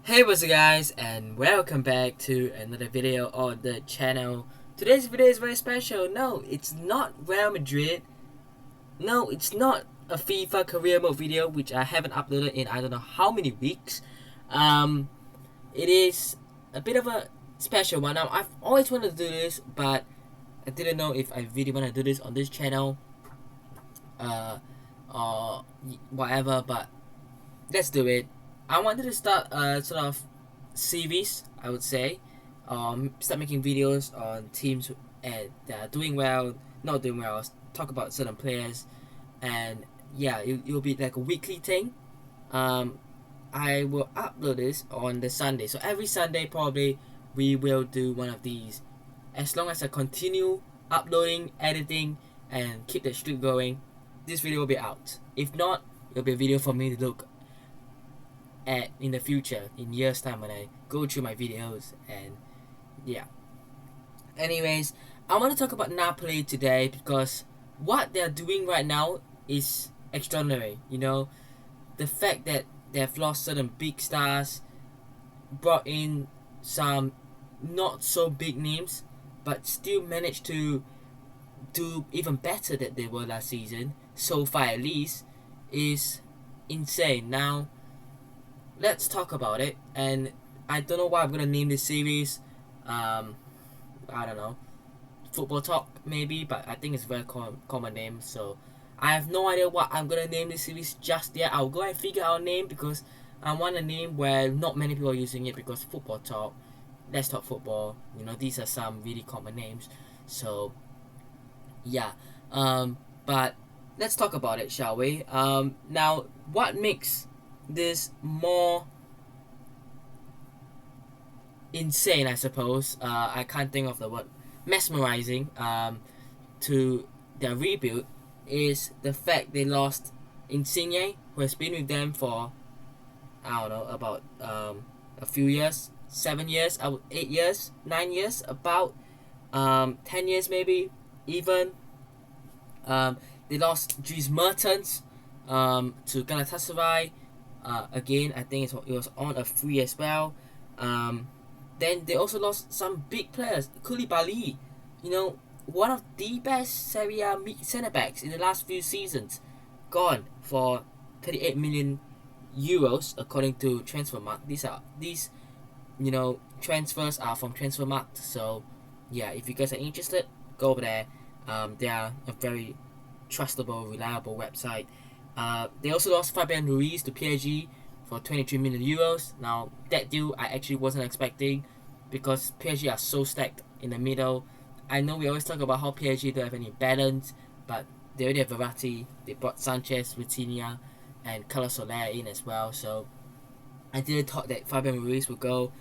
Hey, what's up guys, and welcome back to another video on the channel. Today's video is very special. No, it's not Real Madrid. No, it's not a FIFA career mode video, which I haven't uploaded in I don't know how many weeks. It is a bit of a special one. Now, I've always wanted to do this, but I didn't know if I really want to do this on this channel. Or whatever, but let's do it. I wanted to start a sort of series, I would say. Start making videos on teams that are doing well, not doing well, talk about certain players, and yeah, it'll be like a weekly thing. I will upload this on the Sunday, so every Sunday probably we will do one of these. As long as I continue uploading, editing, and keep the streak going, this video will be out. If not, it'll be a video for me to look at in the future, in years time, when I go through my videos. And yeah, anyways, I want to talk about Napoli today because what they're doing right now is extraordinary. The fact that they've lost certain big stars, brought in some not so big names, but still managed to do even better than they were last season, so far at least, is insane. Now, let's talk about it. And I don't know what I'm gonna name this series. I don't know, football talk maybe, but I think it's a very common name. So I have no idea what I'm gonna name this series just yet. I'll go and figure out a name because I want a name where not many people are using it, because football talk, let's talk football. These are some really common names. So yeah, but let's talk about it, shall we? Now, what makes this more insane, I suppose, I can't think of the word, mesmerizing, to their rebuild, is the fact they lost Insigne, who has been with them for, I don't know, about a few years, 7 years, 8 years, 9 years, about 10 years maybe, even. They lost Dries Mertens to Galatasaray. Again, I think it was on a free as well. Then they also lost some big players. Koulibaly, one of the best Serie A centre backs in the last few seasons, gone for 38 million euros according to Transfermarkt. These transfers are from Transfermarkt. So yeah, if you guys are interested, go over there. They are a very trustable, reliable website. They also lost Fabian Ruiz to PSG for 23 million euros. Now, that deal I actually wasn't expecting, because PSG are so stacked in the middle. I know we always talk about how PSG don't have any balance, but they already have Verratti. They brought Sanchez, Vitinha, and Carlos Soler in as well. So I didn't thought that Fabian Ruiz would go.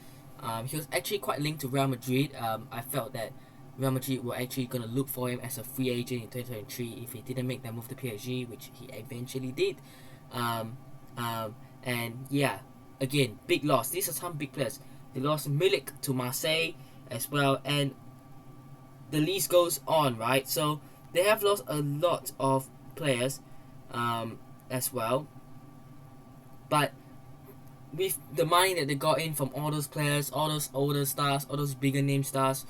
He was actually quite linked to Real Madrid. I felt that Real Madrid were actually going to look for him as a free agent in 2023 if he didn't make that move to PSG, which he eventually did. And yeah, again, big loss. These are some big players. They lost Milik to Marseille as well, and the list goes on, right? So they have lost a lot of players as well. But with the money that they got in from all those players, all those older stars, all those bigger name stars,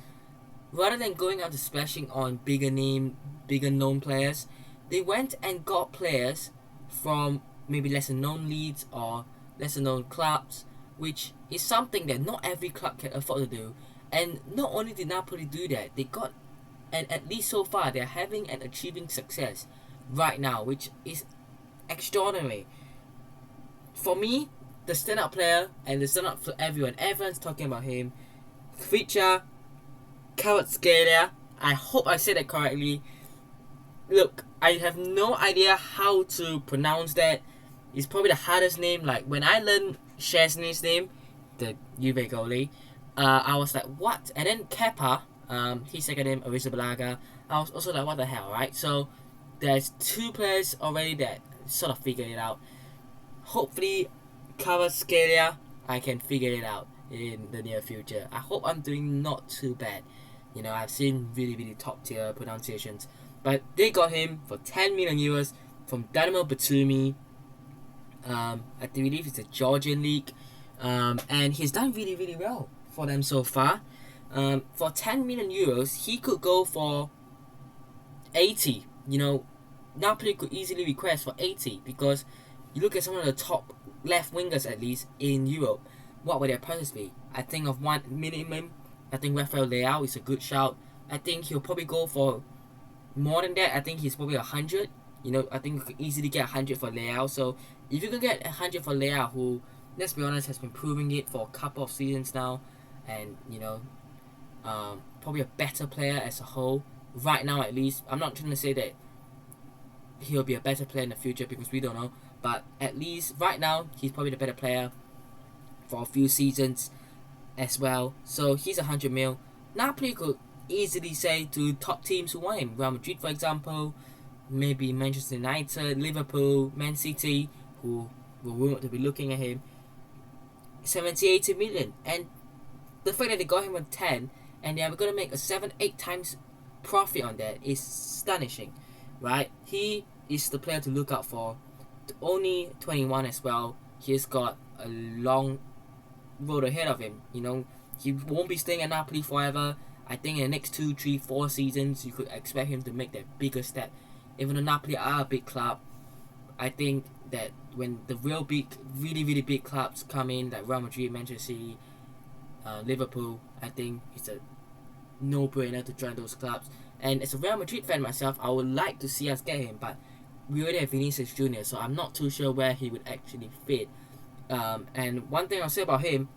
rather than going out to splashing on bigger known players, they went and got players from maybe lesser known leagues or lesser known clubs, which is something that not every club can afford to do. And not only did Napoli do that, they got, and at least so far, they're having and achieving success right now, which is extraordinary. For me, the standout player, and the standout for everyone's talking about him, Fritja Kvaratskhelia. I hope I said that correctly. Look, I have no idea how to pronounce that. It's probably the hardest name. Like, when I learned Szczesny's name, the Juve goalie, I was like, what? And then Kepa, his second name, Arrizabalaga, I was also like, what the hell, right? So there's two players already that sort of figured it out. Hopefully, Kvaratskhelia, I can figure it out in the near future. I hope I'm doing not too bad. I've seen really, really top tier pronunciations. But they got him for 10 million euros from Dynamo Batumi. I believe it's a Georgian league. And he's done really, really well for them so far. For 10 million euros, he could go for 80. Napoli could easily request for 80 because you look at some of the top left wingers, at least in Europe. What would their prices be? I think of one minimum. I think Rafael Leao is a good shout. I think he'll probably go for more than that. I think he's probably 100. I think you could easily get 100 for Leao. So if you can get 100 for Leao, who, let's be honest, has been proving it for a couple of seasons now, and probably a better player as a whole right now, at least. I'm not trying to say that he'll be a better player in the future because we don't know, but at least right now he's probably the better player for a few seasons as well. So he's 100 mil. Napoli could easily say to top teams who want him, Real Madrid for example, maybe Manchester United, Liverpool, Man City, who were rumored to be looking at him, 70-80 million. And the fact that they got him on 10 and they are going to make a 7-8 times profit on that is astonishing, right? He is the player to look out for. Only 21 as well. He's got a long road ahead of him. He won't be staying at Napoli forever. I think in the next 2, 3, 4 seasons, you could expect him to make that bigger step. Even though Napoli are a big club, I think that when the real big, really, really big clubs come in, like Real Madrid, Manchester City, Liverpool, I think it's a no-brainer to join those clubs. And as a Real Madrid fan myself, I would like to see us get him, but we already have Vinicius Jr., so I'm not too sure where he would actually fit. And one thing I'll say about him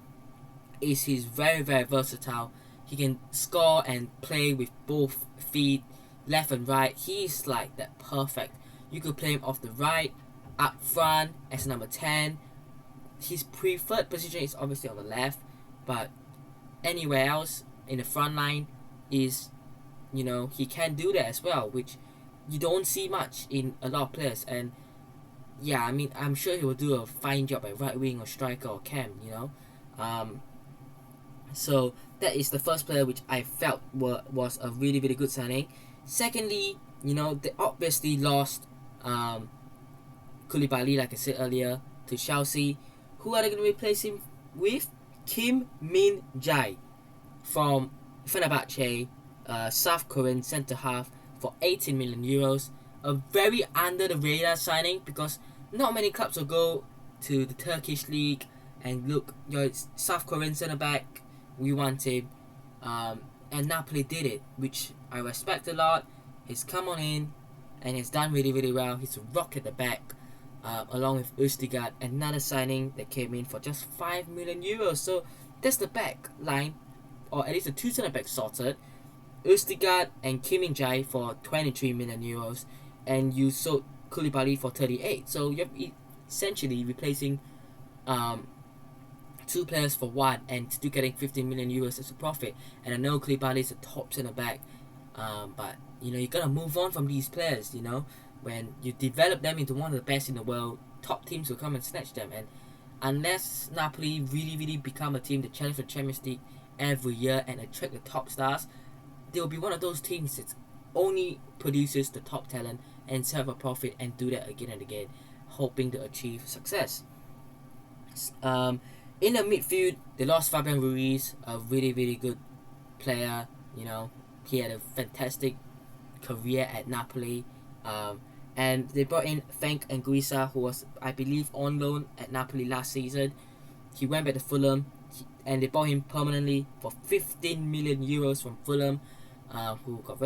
is he's very, very versatile. He can score and play with both feet, left and right. He's like that perfect. You could play him off the right, up front as number 10. His preferred position is obviously on the left, but anywhere else in the front line is, he can do that as well, which you don't see much in a lot of players. And yeah, I mean, I'm sure he will do a fine job at right wing or striker or cam, So that is the first player which I felt was a really, really good signing. Secondly, they obviously lost Koulibaly, like I said earlier, to Chelsea. Who are they going to replace him with? Kim Min-jae from Fenerbahce, South Korean centre half, for 18 million euros. A very under the radar signing because not many clubs will go to the Turkish league and look, South Korean centre back, we want him. And Napoli did it, which I respect a lot. He's come on in and he's done really, really well. He's a rock at the back, along with Østigard, another signing that came in for just 5 million euros. So that's the back line, or at least the two centre backs sorted. Østigard and Kim Min-jae for 23 million euros, and you sold Koulibaly for 38. So you're essentially replacing two players for one and still getting 15 million euros as a profit. And I know Koulibaly is a top centre back, but you gotta move on from these players. When you develop them into one of the best in the world, top teams will come and snatch them. And unless Napoli really, really become a team that challenge for the Champions League every year and attract the top stars, they'll be one of those teams that only produces the top talent and serve a profit and do that again and again, hoping to achieve success. In the midfield, they lost Fabian Ruiz, a really, really good player. He had a fantastic career at Napoli. And they brought in Frank Anguissa, who was, I believe, on loan at Napoli last season. He went back to Fulham, and they bought him permanently for 15 million euros from Fulham, who got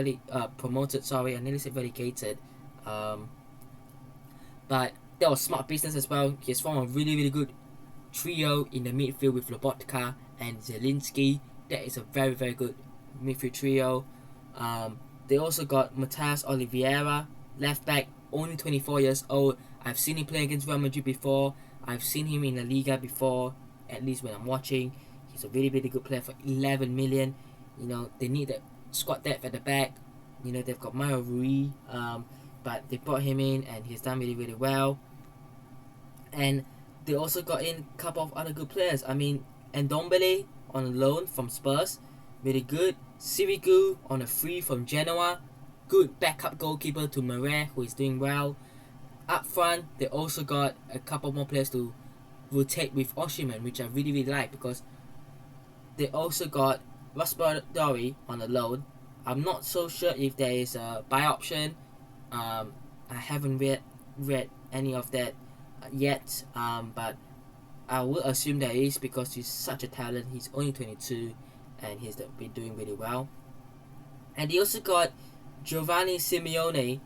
promoted, I nearly said relegated. But that was smart business as well. He's formed a really, really good trio in the midfield with Lobotka and Zielinski. That is a very, very good midfield trio. They also got Matheus Oliveira, left back, only 24 years old. I've seen him play against Real Madrid before. I've seen him in La Liga before, at least when I'm watching. He's a really, really good player for 11 million. They need that squad depth at the back. They've got Mario Rui, but they brought him in and he's done really, really well. And they also got in a couple of other good players. I mean, Ndombele on loan from Spurs, really good. Sirigu on a free from Genoa, good backup goalkeeper to Meret, who is doing well. Up front, they also got a couple more players to rotate with Osimhen, which I really like, because they also got Raspadori on a loan. I'm not so sure if there is a buy option. I haven't read any of that yet. But I would assume there is, because he's such a talent. He's only 22, and he's been doing really well. And they also got Giovanni Simeone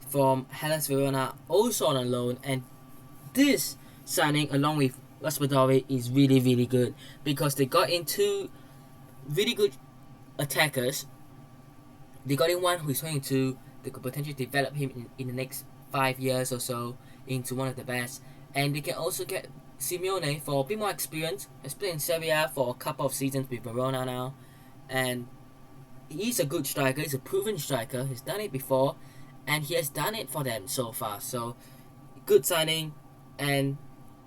from Hellas Verona, also on a loan. And this signing, along with Raspadori, is really good, because they got in two really good attackers. They got in one who is 22. They could potentially develop him in the next 5 years or so into one of the best. And they can also get Simeone for a bit more experience. Has played in Serie A for a couple of seasons with Verona now. And he's a good striker. He's a proven striker. He's done it before. And he has done it for them so far. So, good signing. And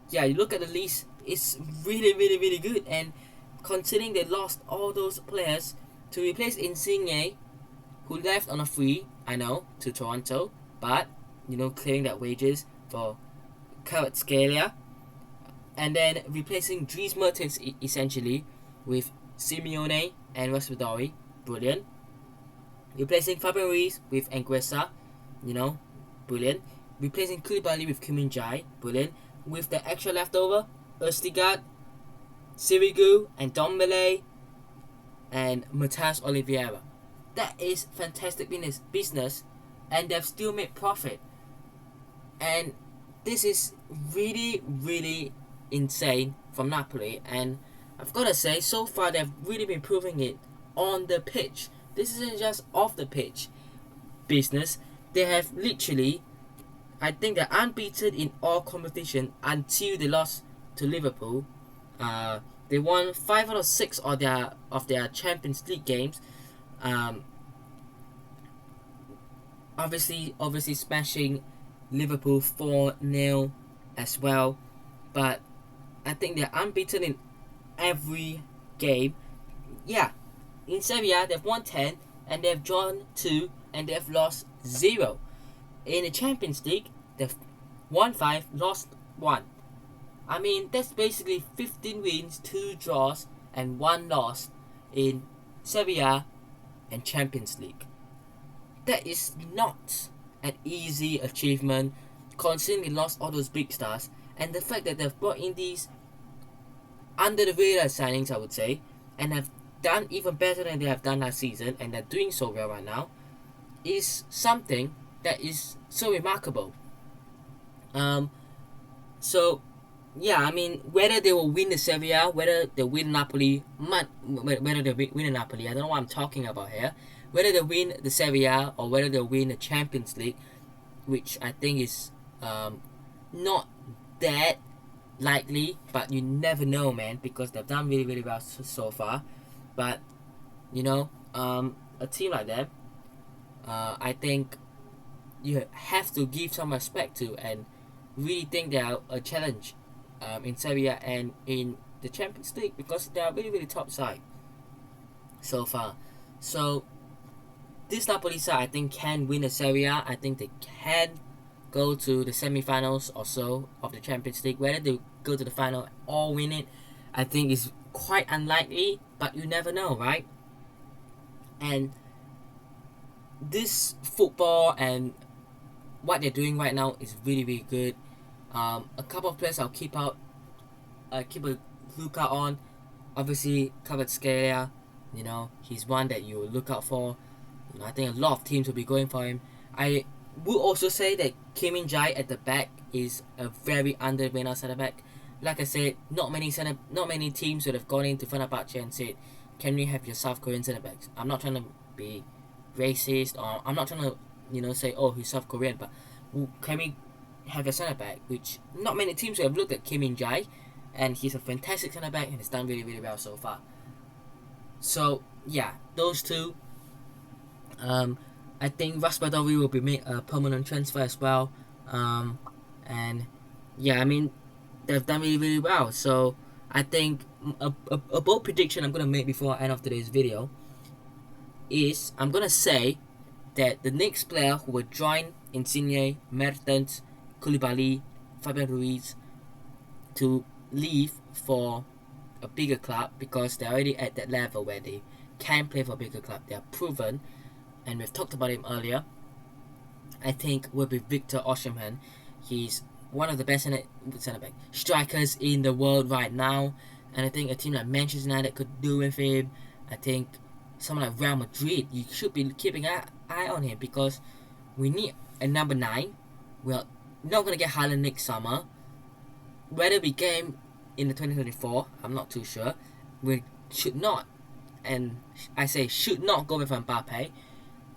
yeah, you look at the list, it's really good. And considering they lost all those players to replace Insigne, who left on a free, I know, to Toronto, but clearing that wages for Kvaratskhelia, and then replacing Dries Mertens essentially with Simeone and Raspadori, brilliant. Replacing Fabian Ruiz with Anguissa, brilliant. Replacing Koulibaly with Kim Min-jae, brilliant. With the extra leftover, Østigard, Sirigu, and Dombele, and Matheus Oliveira. That is fantastic business, and they've still made profit. And this is really insane from Napoli. And I've got to say, so far they've really been proving it on the pitch. This isn't just off the pitch business. They have literally, I think they're unbeaten in all competition until they lost to Liverpool. They won 5 out of 6 of their Champions League games. Obviously smashing Liverpool 4-0 as well. But I think they're unbeaten in every game. Yeah, in Serie A they've won 10 and they've drawn 2 and they've lost 0. In the Champions League they've won 5, lost 1. I mean, that's basically 15 wins, 2 draws, and 1 loss in Serie A and Champions League. That is not an easy achievement, considering they lost all those big stars, and the fact that they've brought in these under the radar signings, I would say, and have done even better than they have done last season, and they're doing so well right now, is something that is so remarkable. So yeah, I mean, whether they will win the Serie A, whether they win Napoli, whether they win Napoli, I don't know what I'm talking about here. Whether they win the Serie A or whether they win the Champions League, which I think is not that likely, but you never know, man, because they've done really well so far. But a team like that, I think you have to give some respect to and really think they are a challenge in Serie A and in the Champions League, because they are really top side so far. So this Napoli side, I think, can win the Serie A. I think they can go to the semi-finals or so of the Champions League. Whether they go to the final or win it, I think is quite unlikely, but you never know, right? And this football and what they're doing right now is really good. A couple of players I'll keep a lookout on. Obviously, Kvaratskhelia, he's one that you will look out for. I think a lot of teams will be going for him. I would also say that Kim Min-jae at the back is a very underrated centre back. Like I said, not many teams would have gone into Fenerbahce and said, "Can we have your South Korean centre backs?" I'm not trying to be racist, or I'm not trying to say, "Oh, he's South Korean," but can we have a centre back? Which not many teams would have looked at Kim Min-jae, and he's a fantastic centre back and has done really well so far. So yeah, those two. I think Raspadori will be made a permanent transfer as well. And yeah, I mean, they've done really well. So I think a bold prediction I'm going to make before the end of today's video is I'm going to say that the next player who will join Insigne, Mertens, Koulibaly, Fabian Ruiz to leave for a bigger club because they're already at that level where they can play for a bigger club. They are proven, and we've talked about him earlier. I think will be Victor Osimhen. He's one of the best centre back strikers in the world right now, and I think a team like Manchester United could do with him. I think someone like Real Madrid, you should be keeping an eye on him because we need a number 9. We're not gonna get Haaland next summer. Whether we get him in the 2024, I'm not too sure. We should not, and I say should not go with Mbappe.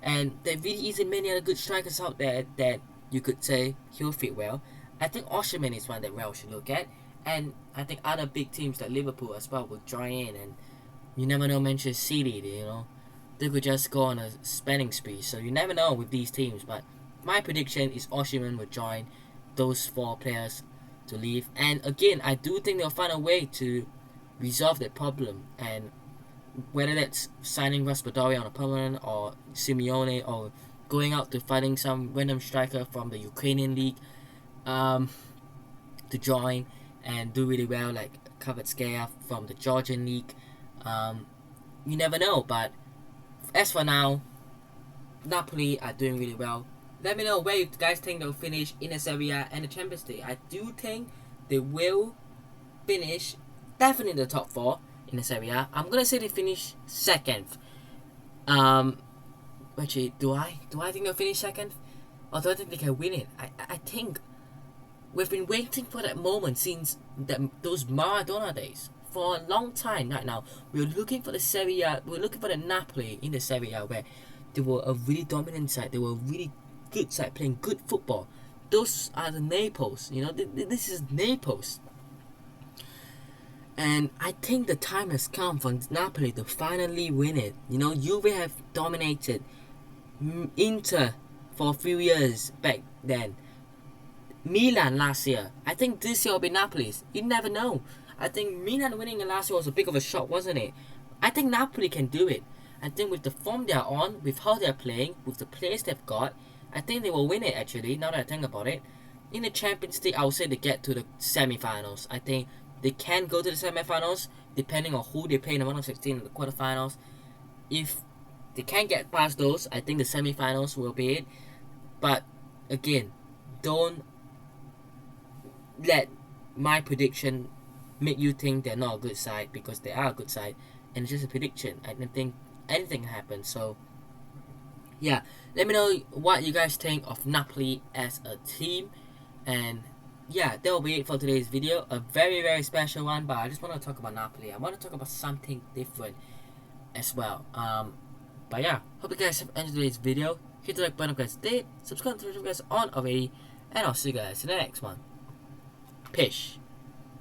And there really isn't many other good strikers out there that you could say he'll fit well. I think Osimhen is one that Real should look at, and I think other big teams like Liverpool as well will join in. And you never know, Manchester City, they could just go on a spending spree. So you never know with these teams. But my prediction is Osimhen will join those 4 players to leave. And again, I do think they'll find a way to resolve that problem. And whether that's signing Raspadori on a permanent or Simeone or going out to finding some random striker from the Ukrainian league to join and do really well, like Kvaratskhelia from the Georgian league. You never know, but as for now, Napoli are doing really well. Let me know where you guys think they'll finish in the Serie A and the Champions League. I do think they will finish definitely in the top 4 in the Serie A. I'm gonna say they finish 2nd. Actually, do I think they'll finish 2nd, or do I think they can win it? I think we've been waiting for that moment since those Maradona days for a long time right now. We're looking for the Serie A. We're looking for the Napoli in the Serie A where they were a really dominant side. They were a really good side playing good football. Those are the Naples. This is Naples. And I think the time has come for Napoli to finally win it. Juve have dominated Inter for a few years back then. Milan last year. I think this year will be Napoli's. You never know. I think Milan winning the last year was a big of a shock, wasn't it? I think Napoli can do it. I think with the form they're on, with how they're playing, with the players they've got, I think they will win it actually, now that I think about it. In the Champions League, I would say they get to the semi-finals. I think they can go to the semi-finals depending on who they play in the round of 16 and the quarterfinals. If they can get past those, I think the semi-finals will be it. But again, don't let my prediction make you think they're not a good side, because they are a good side and it's just a prediction. I don't think anything can happen. So yeah, let me know what you guys think of Napoli as a team. And yeah, that will be it for today's video. A very, very special one, but I just want to talk about Napoli. I want to talk about something different as well. But yeah, hope you guys have enjoyed today's video. Hit the like button if you guys did. Subscribe to the channel if you guys aren't already. And I'll see you guys in the next one. Peace.